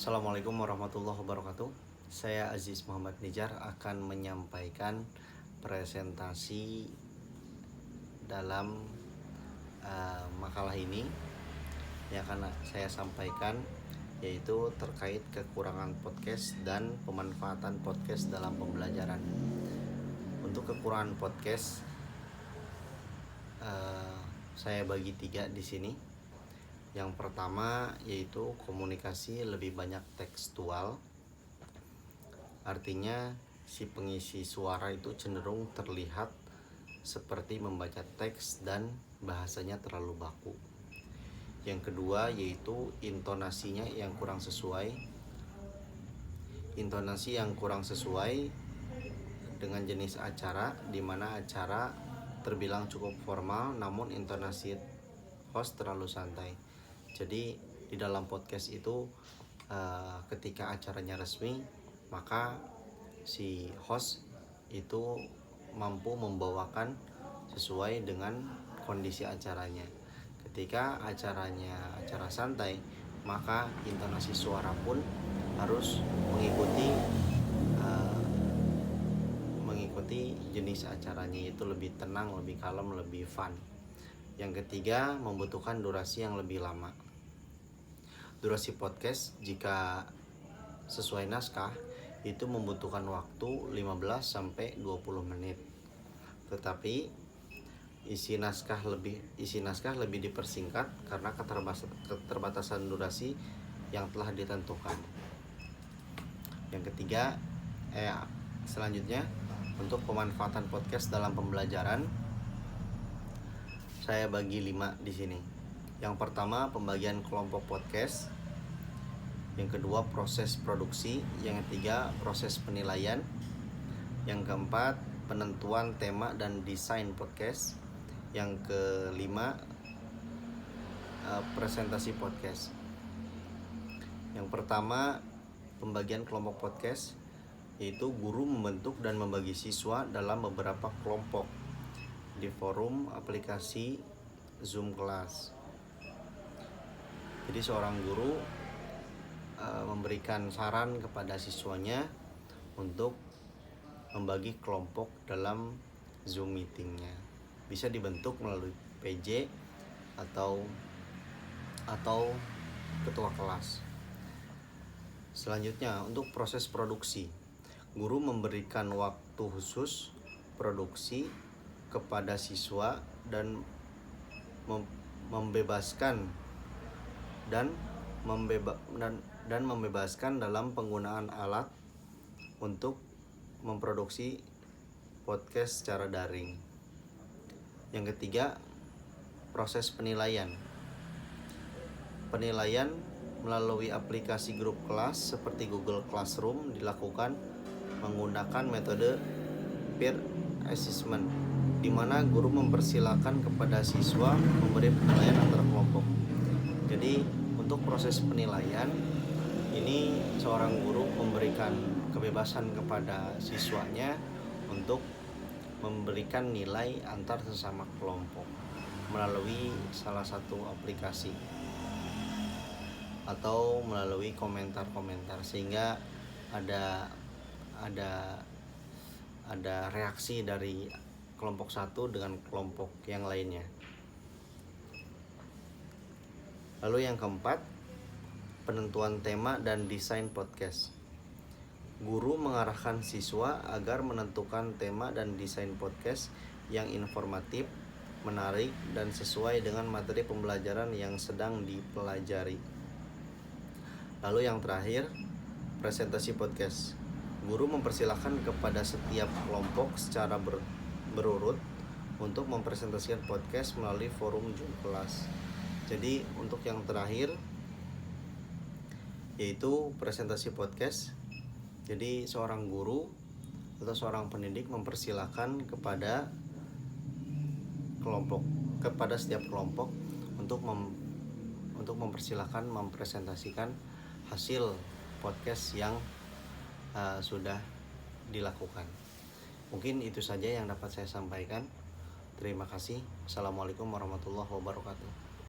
Assalamualaikum warahmatullahi wabarakatuh. Saya Aziz Muhammad Nijar akan menyampaikan presentasi dalam makalah ini yang akan saya sampaikan, yaitu terkait kekurangan podcast dan pemanfaatan podcast dalam pembelajaran. Untuk kekurangan podcast, saya bagi 3 di sini. Yang pertama yaitu komunikasi lebih banyak tekstual. Artinya si pengisi suara itu cenderung terlihat seperti membaca teks dan bahasanya terlalu baku. Yang kedua yaitu intonasinya yang kurang sesuai. Intonasi yang kurang sesuai dengan jenis acara, di mana acara terbilang cukup formal namun intonasi host terlalu santai. Jadi di dalam podcast itu ketika acaranya resmi, maka si host itu mampu membawakan sesuai dengan kondisi acaranya. Ketika acaranya acara santai, maka intonasi suara pun harus mengikuti jenis acaranya, itu lebih tenang, lebih kalem, lebih fun. Yang ketiga, membutuhkan durasi yang lebih lama. Durasi podcast jika sesuai naskah itu membutuhkan waktu 15-20 menit. Tetapi isi naskah lebih dipersingkat karena keterbatasan durasi yang telah ditentukan. Yang ketiga, selanjutnya untuk pemanfaatan podcast dalam pembelajaran, saya bagi 5 di sini. Yang pertama, pembagian kelompok podcast. Yang kedua, proses produksi. Yang ketiga, proses penilaian. Yang keempat, penentuan tema dan desain podcast. Yang kelima, presentasi podcast. Yang pertama, pembagian kelompok podcast, yaitu guru membentuk dan membagi siswa dalam beberapa kelompok di forum aplikasi Zoom Class. Jadi seorang guru memberikan saran kepada siswanya untuk membagi kelompok dalam Zoom meetingnya. Bisa dibentuk melalui PJ atau ketua kelas. Selanjutnya, untuk proses produksi, guru memberikan waktu khusus produksi kepada siswa dan membebaskan dalam penggunaan alat untuk memproduksi podcast secara daring. Yang ketiga, proses penilaian. Penilaian melalui aplikasi grup kelas seperti Google Classroom dilakukan menggunakan metode peer assessment, di mana guru mempersilakan kepada siswa memberi penilaian antar kelompok. Jadi untuk proses penilaian ini, seorang guru memberikan kebebasan kepada siswanya untuk memberikan nilai antar sesama kelompok melalui salah satu aplikasi atau melalui komentar-komentar, sehingga ada reaksi dari kelompok satu dengan kelompok yang lainnya. Lalu yang keempat, penentuan tema dan desain podcast. Guru mengarahkan siswa agar menentukan tema dan desain podcast yang informatif, menarik, dan sesuai dengan materi pembelajaran yang sedang dipelajari. Lalu yang terakhir, presentasi podcast. Guru mempersilahkan kepada setiap kelompok secara berurut untuk mempresentasikan podcast melalui forum Zoom Class. Jadi untuk yang terakhir yaitu presentasi podcast. Jadi seorang guru atau seorang pendidik mempersilahkan kepada setiap kelompok untuk mempersilahkan mempresentasikan hasil podcast yang sudah dilakukan. Mungkin itu saja yang dapat saya sampaikan. Terima kasih. Assalamualaikum warahmatullahi wabarakatuh.